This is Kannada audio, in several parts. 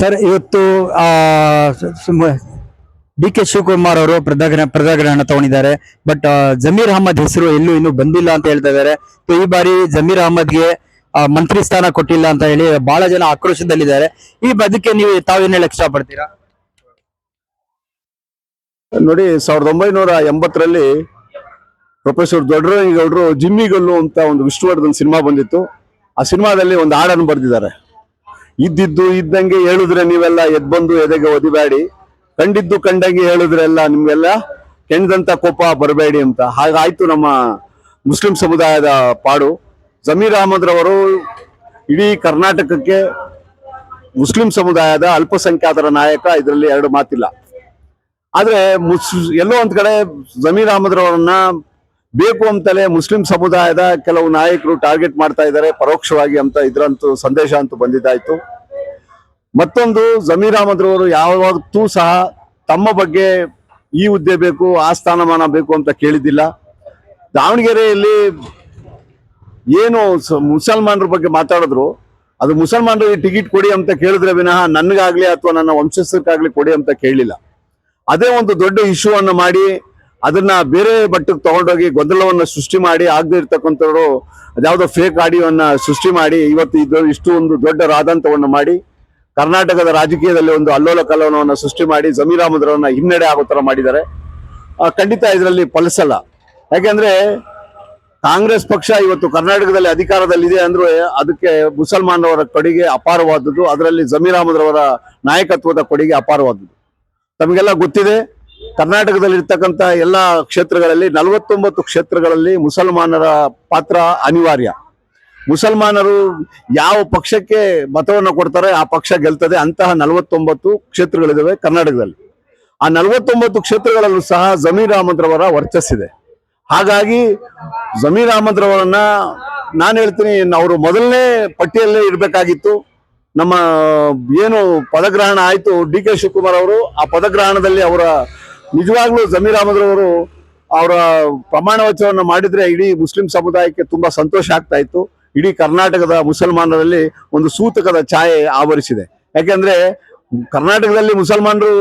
ಸರ್, ಇವತ್ತು ಡಿ ಕೆ ಶಿವಕುಮಾರ್ ಅವರು ಪ್ರಜಾಗ್ರಹಣ ತಗೊಂಡಿದ್ದಾರೆ. ಬಟ್ ಜಮೀರ್ ಅಹಮದ್ ಹೆಸರು ಇನ್ನೂ ಬಂದಿಲ್ಲ ಅಂತ ಹೇಳ್ತಾ ಇದ್ದಾರೆ. ಈ ಬಾರಿ ಜಮೀರ್ ಅಹಮದ್ಗೆ ಮಂತ್ರಿ ಸ್ಥಾನ ಕೊಟ್ಟಿಲ್ಲ ಅಂತ ಹೇಳಿ ಬಹಳ ಜನ ಆಕ್ರೋಶದಲ್ಲಿದ್ದಾರೆ. ಈ ಬದಕ್ಕೆ ತಾವೇನ್ ಹೇಳಕ್ ಇಷ್ಟಪಡ್ತೀರಾ? ನೋಡಿ, 1980ರಲ್ಲಿ ಪ್ರೊಫೆಸರ್ ದೊಡ್ಡರಂಗೇಗೌಡರು ಜಿಮ್ಮಿಗಲ್ಲು ಅಂತ ಒಂದು ವಿಷ್ಣುವರ್ಧನ್ ಸಿನಿಮಾ ಬಂದಿತ್ತು. ಆ ಸಿನಿಮಾದಲ್ಲಿ ಒಂದು ಹಾಡನ್ನು ಬರೆದಿದ್ದಾರೆ. ಇದ್ದಿದ್ದು ಇದ್ದಂಗೆ ಹೇಳಿದ್ರೆ ನೀವೆಲ್ಲ ಎದ್ಬಂದು ಎದೆಗೆ ಒದಿಬೇಡಿ, ಕಂಡಿದ್ದು ಕಂಡಂಗೆ ಹೇಳಿದ್ರೆಲ್ಲ ನಿಮ್ಗೆಲ್ಲ ಕೆಣದಂತ ಕೋಪ ಬರಬೇಡಿ ಅಂತ. ಹಾಗಾಯ್ತು ನಮ್ಮ ಮುಸ್ಲಿಂ ಸಮುದಾಯದ ಪಾಡು. ಜಮೀರ್ ಅಹಮದ್ ರವರು ಇಡೀ ಕರ್ನಾಟಕಕ್ಕೆ ಮುಸ್ಲಿಂ ಸಮುದಾಯದ ಅಲ್ಪಸಂಖ್ಯಾತರ ನಾಯಕ, ಇದರಲ್ಲಿ ಎರಡು ಮಾತಿಲ್ಲ. ಆದ್ರೆ ಎಲ್ಲೋ ಒಂದ್ ಕಡೆ ಜಮೀರ್ ಅಹಮದ್ ರವರನ್ನ ಬೇಕು ಅಂತಲೇ ಮುಸ್ಲಿಂ ಸಮುದಾಯದ ಕೆಲವು ನಾಯಕರು ಟಾರ್ಗೆಟ್ ಮಾಡ್ತಾ ಇದ್ದಾರೆ ಪರೋಕ್ಷವಾಗಿ ಅಂತ ಇದ್ರಂತೂ ಸಂದೇಶ ಅಂತೂ ಬಂದಿದ್ದಾಯ್ತು. ಮತ್ತೊಂದು, ಜಮೀರ್ ಅಹಮದ್ ರವರು ಯಾವತ್ತೂ ಸಹ ತಮ್ಮ ಬಗ್ಗೆ ಈ ಹುದ್ದೆ ಬೇಕು, ಆ ಸ್ಥಾನಮಾನ ಬೇಕು ಅಂತ ಕೇಳಿದ್ದಿಲ್ಲ. ದಾವಣಗೆರೆಯಲ್ಲಿ ಏನು ಮುಸಲ್ಮಾನರ ಬಗ್ಗೆ ಮಾತಾಡಿದ್ರು, ಅದು ಮುಸಲ್ಮಾನರಿಗೆ ಟಿಕೆಟ್ ಕೊಡಿ ಅಂತ ಕೇಳಿದ್ರೆ ವಿನಃ ನನ್ಗಾಗ್ಲಿ ಅಥವಾ ನನ್ನ ವಂಶಸ್ಥಕ್ಕಾಗ್ಲಿ ಕೊಡಿ ಅಂತ ಕೇಳಲಿಲ್ಲ. ಅದೇ ಒಂದು ದೊಡ್ಡ ಇಶ್ಯೂ ಅನ್ನು ಮಾಡಿ ಅದನ್ನ ಬೇರೆ ಮಟ್ಟಕ್ಕೆ ತಗೊಂಡೋಗಿ ಗೊಂದಲವನ್ನ ಸೃಷ್ಟಿ ಮಾಡಿ, ಆಗದೆ ಇರ್ತಕ್ಕಂಥವ್ರು ಅದ್ಯಾವುದೋ ಫೇಕ್ ಆಡಿಯೋವನ್ನ ಸೃಷ್ಟಿ ಮಾಡಿ ಇವತ್ತು ಇಷ್ಟು ಒಂದು ದೊಡ್ಡ ರಾದಂತವನ್ನು ಮಾಡಿ ಕರ್ನಾಟಕದ ರಾಜಕೀಯದಲ್ಲಿ ಒಂದು ಅಲ್ಲೋಲ ಕಲ್ಲೋಲವನ್ನು ಸೃಷ್ಟಿ ಮಾಡಿ ಜಮೀರ್ ಅಹಮದ್ ರವರನ್ನ ಹಿನ್ನಡೆ ಆಗೋ ತರ ಮಾಡಿದ್ದಾರೆ. ಖಂಡಿತ ಇದರಲ್ಲಿ ಫಲಿಸಲ್ಲ. ಯಾಕೆಂದ್ರೆ ಕಾಂಗ್ರೆಸ್ ಪಕ್ಷ ಇವತ್ತು ಕರ್ನಾಟಕದಲ್ಲಿ ಅಧಿಕಾರದಲ್ಲಿದೆ ಅಂದ್ರೆ ಅದಕ್ಕೆ ಮುಸಲ್ಮಾನರವರ ಕೊಡುಗೆ ಅಪಾರವಾದದ್ದು, ಅದರಲ್ಲಿ ಜಮೀರ್ ಅಹಮದ್ ರವರ ನಾಯಕತ್ವದ ಕೊಡುಗೆ ಅಪಾರವಾದದ್ದು. ತಮಗೆಲ್ಲ ಗೊತ್ತಿದೆ, ಕರ್ನಾಟಕದಲ್ಲಿ ಇರ್ತಕ್ಕಂಥ ಎಲ್ಲ ಕ್ಷೇತ್ರಗಳಲ್ಲಿ 49 ಕ್ಷೇತ್ರಗಳಲ್ಲಿ ಮುಸಲ್ಮಾನರ ಪಾತ್ರ ಅನಿವಾರ್ಯ. ಮುಸಲ್ಮಾನರು ಯಾವ ಪಕ್ಷಕ್ಕೆ ಮತವನ್ನು ಕೊಡ್ತಾರೆ ಆ ಪಕ್ಷ ಗೆಲ್ತದೆ. ಅಂತಹ 49 ಕ್ಷೇತ್ರಗಳಿದಾವೆ ಕರ್ನಾಟಕದಲ್ಲಿ. ಆ 49 ಕ್ಷೇತ್ರಗಳಲ್ಲೂ ಸಹ ಜಮೀರ್ ಅಹಮದ್ ರವರ ವರ್ಚಸ್ಸಿದೆ. ಹಾಗಾಗಿ ಜಮೀರ್ ಅಹಮದ್ ರವರನ್ನ ನಾನು ಹೇಳ್ತೀನಿ, ಅವರು ಮೊದಲನೇ ಪಟ್ಟಿಯಲ್ಲೇ ಇರಬೇಕಾಗಿತ್ತು. ನಮ್ಮ ಏನು ಪದಗ್ರಹಣ ಆಯ್ತು ಡಿ ಕೆ ಶಿವಕುಮಾರ್ ಅವರು, ಆ ಪದಗ್ರಹಣದಲ್ಲಿ ಅವರ ನಿಜವಾಗ್ಲೂ ಜಮೀರ್ ಅಹಮದ್ ರವರು ಅವರ ಪ್ರಮಾಣ ವಚನವನ್ನು ಮಾಡಿದ್ರೆ ಇಡೀ ಮುಸ್ಲಿಂ ಸಮುದಾಯಕ್ಕೆ ತುಂಬಾ ಸಂತೋಷ ಆಗ್ತಾ ಇತ್ತು. ಇಡೀ ಕರ್ನಾಟಕದ ಮುಸಲ್ಮಾನರಲ್ಲಿ ಒಂದು ಸೂತಕದ ಛಾಯೆ ಆವರಿಸಿದೆ. ಯಾಕೆಂದ್ರೆ ಕರ್ನಾಟಕದಲ್ಲಿ ಮುಸಲ್ಮಾನರು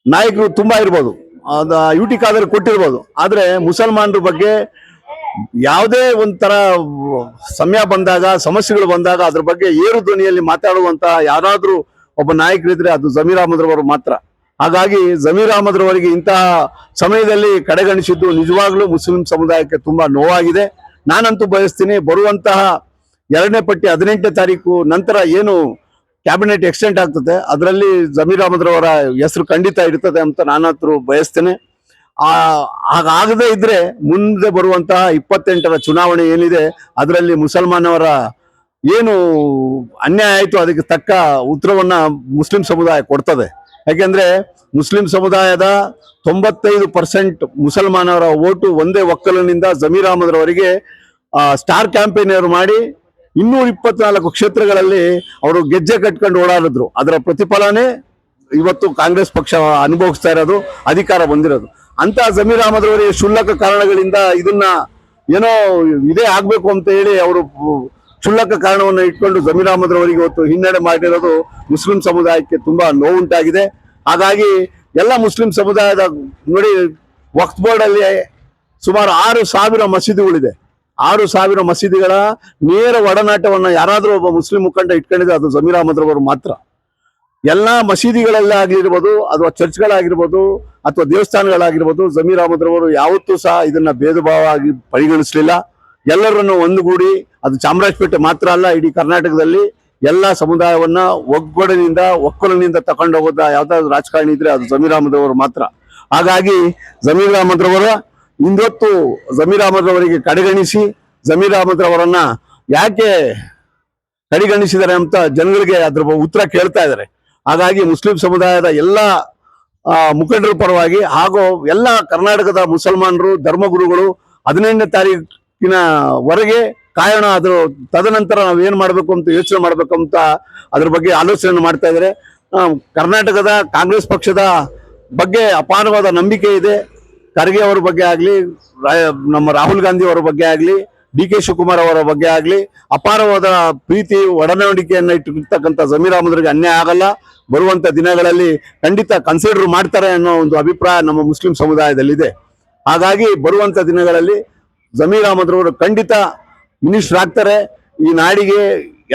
ನಾಯಕರು ತುಂಬಾ ಇರ್ಬೋದು, ಯುಟಿ ಕಾದಲ್ಲಿ ಕೊಟ್ಟಿರ್ಬೋದು, ಆದ್ರೆ ಮುಸಲ್ಮಾನರ ಬಗ್ಗೆ ಯಾವುದೇ ಒಂಥರ ಸಮಯ ಬಂದಾಗ, ಸಮಸ್ಯೆಗಳು ಬಂದಾಗ ಅದ್ರ ಬಗ್ಗೆ ಏರು ಧ್ವನಿಯಲ್ಲಿ ಮಾತಾಡುವಂತ ಯಾರಾದ್ರೂ ಒಬ್ಬ ನಾಯಕರಿದ್ರೆ ಅದು ಜಮೀರ್ ಅಹಮದ್ ರವರು ಮಾತ್ರ. ಹಾಗಾಗಿ ಜಮೀರ್ ಅಹಮದ್ ರವರಿಗೆ ಇಂತಹ ಸಮಯದಲ್ಲಿ ಕಡೆಗಣಿಸಿದ್ದು ನಿಜವಾಗ್ಲೂ ಮುಸ್ಲಿಂ ಸಮುದಾಯಕ್ಕೆ ತುಂಬಾ ನೋವಾಗಿದೆ. ನಾನಂತೂ ಬಯಸ್ತೀನಿ, ಬರುವಂತಹ 2ನೇ ಪಟ್ಟಿ 18ನೇ ತಾರೀಕು ನಂತರ ಏನು ಕ್ಯಾಬಿನೆಟ್ ಎಕ್ಸ್ಟೆಂಡ್ ಆಗ್ತದೆ ಅದರಲ್ಲಿ ಜಮೀರ್ ಅಹಮದ್ ರವರ ಹೆಸರು ಖಂಡಿತ ಇರ್ತದೆ ಅಂತ ನಾನಂತೂ ಬಯಸ್ತೇನೆ. ಹಾಗಾಗದೇ ಇದ್ರೆ ಮುಂದೆ ಬರುವಂತಹ 28ರ ಚುನಾವಣೆ ಏನಿದೆ ಅದರಲ್ಲಿ ಮುಸಲ್ಮಾನವರ ಏನು ಅನ್ಯಾಯ ಆಯ್ತು ಅದಕ್ಕೆ ತಕ್ಕ ಉತ್ತರವನ್ನ ಮುಸ್ಲಿಂ ಸಮುದಾಯ ಕೊಡ್ತದೆ. ಯಾಕೆಂದ್ರೆ ಮುಸ್ಲಿಂ ಸಮುದಾಯದ 95% ಮುಸಲ್ಮಾನರ ಓಟು ಒಂದೇ ಒಕ್ಕಲಿನಿಂದ ಜಮೀರ್ ಅಹಮದ್ ರವರಿಗೆ ಸ್ಟಾರ್ ಕ್ಯಾಂಪೇನಿಯರ್ ಮಾಡಿ 224 ಕ್ಷೇತ್ರಗಳಲ್ಲಿ ಅವರು ಗೆಜ್ಜೆ ಕಟ್ಕೊಂಡು ಓಡಾಡಿದ್ರು. ಅದರ ಪ್ರತಿಫಲನೇ ಇವತ್ತು ಕಾಂಗ್ರೆಸ್ ಪಕ್ಷ ಅನುಭವಿಸ್ತಾ ಇರೋದು, ಅಧಿಕಾರ ಬಂದಿರೋದು. ಅಂತ ಜಮೀರ್ ಅಹಮದ್ ರವರಿಗೆ ಕ್ಷುಲ್ಲಕ ಕಾರಣಗಳಿಂದ ಇದನ್ನ ಏನೋ ಇದೇ ಆಗ್ಬೇಕು ಅಂತ ಹೇಳಿ ಅವರು ಕ್ಷುಲ್ಲಕ ಕಾರಣವನ್ನು ಇಟ್ಕೊಂಡು ಜಮೀರ್ ಅಹಮದ್ ರವರಿಗೆ ಇವತ್ತು ಹಿನ್ನಡೆ ಮಾಡಿರೋದು ಮುಸ್ಲಿಂ ಸಮುದಾಯಕ್ಕೆ ತುಂಬಾ ನೋವುಂಟಾಗಿದೆ. ಹಾಗಾಗಿ ಎಲ್ಲ ಮುಸ್ಲಿಂ ಸಮುದಾಯದ ನೋಡಿ, ವಕ್ಫ್ ಬೋರ್ಡ್ ಅಲ್ಲಿ ಸುಮಾರು 6,000 ಮಸೀದಿಗಳಿದೆ. 6,000 ಮಸೀದಿಗಳ ನೇರ ಒಡನಾಟವನ್ನ ಯಾರಾದ್ರೂ ಒಬ್ಬ ಮುಸ್ಲಿಂ ಮುಖಂಡ ಇಟ್ಕೊಂಡಿದ್ರೆ ಅದು ಜಮೀರ್ ಅಹಮದ್ ರವರು ಮಾತ್ರ. ಎಲ್ಲಾ ಮಸೀದಿಗಳಲ್ಲೇ ಆಗಿರ್ಬೋದು ಅಥವಾ ಚರ್ಚ್ಗಳಾಗಿರ್ಬೋದು ಅಥವಾ ದೇವಸ್ಥಾನಗಳಾಗಿರ್ಬೋದು, ಜಮೀರ್ ಅಹಮದ್ ರವರು ಯಾವತ್ತೂ ಸಹ ಇದನ್ನ ಭೇದ ಭಾವ ಆಗಿ ಪರಿಗಣಿಸಲಿಲ್ಲ. ಎಲ್ಲರನ್ನು ಒಂದುಗೂಡಿ, ಅದು ಚಾಮರಾಜಪೇಟೆ ಮಾತ್ರ ಅಲ್ಲ, ಇಡೀ ಕರ್ನಾಟಕದಲ್ಲಿ ಎಲ್ಲಾ ಸಮುದಾಯವನ್ನ ಒಕ್ಕಲಿನಿಂದ ತಗೊಂಡೋಗೋದ ಯಾವ್ದಾದ್ರು ರಾಜಕಾರಣಿ ಇದ್ರೆ ಅದು ಜಮೀರ್ ಅಹಮದ್ ರವರು ಮಾತ್ರ. ಹಾಗಾಗಿ ಜಮೀರ್ ಅಹಮದ್ ರವರ ಇಂದೊತ್ತು ಜಮೀರ್ ಅಹಮದ್ ರವರಿಗೆ ಕಡೆಗಣಿಸಿ, ಜಮೀರ್ ಅಹಮದ್ ರವರನ್ನ ಯಾಕೆ ಕಡೆಗಣಿಸಿದ್ದಾರೆ ಅಂತ ಜನಗಳಿಗೆ ಅದ್ರ ಉತ್ತರ ಕೇಳ್ತಾ ಇದ್ದಾರೆ. ಹಾಗಾಗಿ ಮುಸ್ಲಿಂ ಸಮುದಾಯದ ಎಲ್ಲ ಮುಖಂಡರ ಪರವಾಗಿ ಹಾಗೂ ಎಲ್ಲ ಕರ್ನಾಟಕದ ಮುಸಲ್ಮಾನರು, ಧರ್ಮಗುರುಗಳು 18ನೇ ತಾರೀಕಿನವರೆಗೆ ಕಾಯೋಣ. ಅದ್ರ ತದನಂತರ ನಾವ್ ಏನ್ ಮಾಡ್ಬೇಕು ಅಂತ ಯೋಚನೆ ಮಾಡ್ಬೇಕು ಅಂತ ಅದ್ರ ಬಗ್ಗೆ ಆಲೋಚನೆ ಮಾಡ್ತಾ ಇದ್ದಾರೆ. ಕರ್ನಾಟಕದ ಕಾಂಗ್ರೆಸ್ ಪಕ್ಷದ ಬಗ್ಗೆ ಅಪಾರವಾದ ನಂಬಿಕೆ ಇದೆ. ಖರ್ಗೆ ಅವರ ಬಗ್ಗೆ ಆಗ್ಲಿ, ನಮ್ಮ ರಾಹುಲ್ ಗಾಂಧಿ ಅವರ ಬಗ್ಗೆ ಆಗ್ಲಿ, ಡಿ.ಕೆ. ಶಿವಕುಮಾರ್ ಅವರ ಬಗ್ಗೆ ಆಗ್ಲಿ ಅಪಾರವಾದ ಪ್ರೀತಿ ಒಡನಾಡಿಕೆಯನ್ನ ಇಟ್ಟಿರ್ತಕ್ಕಂಥ ಜಮೀರ್ ಅಹಮದ್ರಿಗೆ ಅನ್ಯಾಯ ಆಗಲ್ಲ. ಬರುವಂತ ದಿನಗಳಲ್ಲಿ ಖಂಡಿತ ಕನ್ಸಿಡರ್ ಮಾಡ್ತಾರೆ ಅನ್ನೋ ಒಂದು ಅಭಿಪ್ರಾಯ ನಮ್ಮ ಮುಸ್ಲಿಂ ಸಮುದಾಯದಲ್ಲಿದೆ. ಹಾಗಾಗಿ ಬರುವಂತ ದಿನಗಳಲ್ಲಿ ಜಮೀರ್ ಅಹಮದ್ ರವರು ಖಂಡಿತ ಮಿನಿಸ್ಟರ್ ಆಗ್ತಾರೆ. ಈ ನಾಡಿಗೆ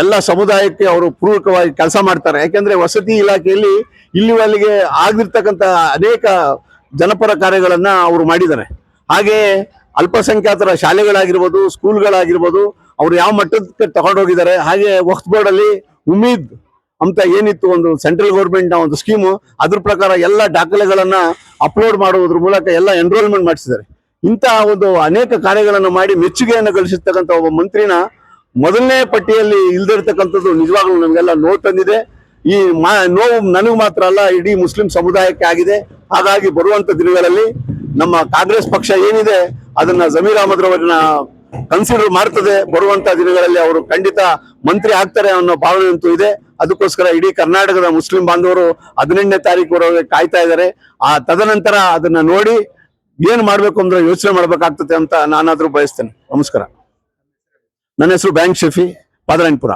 ಎಲ್ಲ ಸಮುದಾಯಕ್ಕೆ ಅವರು ಪೂರಕವಾಗಿ ಕೆಲಸ ಮಾಡ್ತಾರೆ. ಯಾಕೆಂದ್ರೆ ವಸತಿ ಇಲಾಖೆಯಲ್ಲಿ ಇಲ್ಲಿವರೆಗೆ ಆಗಿರ್ತಕ್ಕಂಥ ಅನೇಕ ಜನಪರ ಕಾರ್ಯಗಳನ್ನ ಅವರು ಮಾಡಿದ್ದಾರೆ. ಹಾಗೆ ಅಲ್ಪಸಂಖ್ಯಾತರ ಶಾಲೆಗಳಾಗಿರ್ಬೋದು, ಸ್ಕೂಲ್ಗಳಾಗಿರ್ಬೋದು, ಅವ್ರು ಯಾವ ಮಟ್ಟಕ್ಕೆ ತಗೊಂಡೋಗಿದ್ದಾರೆ. ಹಾಗೆ ವಕ್ಫ್ ಬೋರ್ಡ್ ಅಲ್ಲಿ ಉಮೀದ್ ಅಂತ ಏನಿತ್ತು ಒಂದು ಸೆಂಟ್ರಲ್ ಗೌರ್ಮೆಂಟ್ ನ ಒಂದು ಸ್ಕೀಮು, ಅದ್ರ ಪ್ರಕಾರ ಎಲ್ಲ ದಾಖಲೆಗಳನ್ನ ಅಪ್ಲೋಡ್ ಮಾಡುವುದ್ರ ಮೂಲಕ ಎಲ್ಲ ಎನ್ರೋಲ್ಮೆಂಟ್ ಮಾಡಿಸಿದ್ದಾರೆ. ಇಂತಹ ಒಂದು ಅನೇಕ ಕಾರ್ಯಗಳನ್ನು ಮಾಡಿ ಮೆಚ್ಚುಗೆಯನ್ನು ಗಳಿಸಿರ್ತಕ್ಕಂಥ ಒಬ್ಬ ಮಂತ್ರಿನ ಮೊದಲನೇ ಪಟ್ಟಿಯಲ್ಲಿ ಇಲ್ದಿರ್ತಕ್ಕಂಥದ್ದು ನಿಜವಾಗ್ಲೂ ನಮಗೆಲ್ಲ ನೋವು ತಂದಿದೆ. ಈ ನೋವು ನನಗೆ ಮಾತ್ರ ಅಲ್ಲ, ಇಡೀ ಮುಸ್ಲಿಂ ಸಮುದಾಯಕ್ಕೆ ಆಗಿದೆ. ಹಾಗಾಗಿ ಬರುವಂತ ದಿನಗಳಲ್ಲಿ ನಮ್ಮ ಕಾಂಗ್ರೆಸ್ ಪಕ್ಷ ಏನಿದೆ ಅದನ್ನ ಜಮೀರ್ ಅಹಮದ್ ರವರನ್ನ ಕನ್ಸಿಡರ್ ಮಾಡ್ತದೆ. ಬರುವಂತ ದಿನಗಳಲ್ಲಿ ಅವರು ಖಂಡಿತ ಮಂತ್ರಿ ಆಗ್ತಾರೆ ಅನ್ನೋ ಭಾವನೆ ಅಂತೂ ಇದೆ. ಅದಕ್ಕೋಸ್ಕರ ಇಡೀ ಕರ್ನಾಟಕದ ಮುಸ್ಲಿಂ ಬಾಂಧವರು 18ನೇ ತಾರೀಕುವರೆಗೆ ಕಾಯ್ತಾ ಇದ್ದಾರೆ. ಆ ತದನಂತರ ಅದನ್ನ ನೋಡಿ ಏನ್ ಮಾಡ್ಬೇಕು ಅಂದ್ರೆ ಯೋಚನೆ ಮಾಡ್ಬೇಕಾಗ್ತದೆ ಅಂತ ನಾನಾದ್ರೂ ಬಯಸ್ತೇನೆ. ನಮಸ್ಕಾರ. ನನ್ನ ಹೆಸರು ಬ್ಯಾಂಕ್ ಶಫಿ, ಪಾದರಾಯನಪುರ.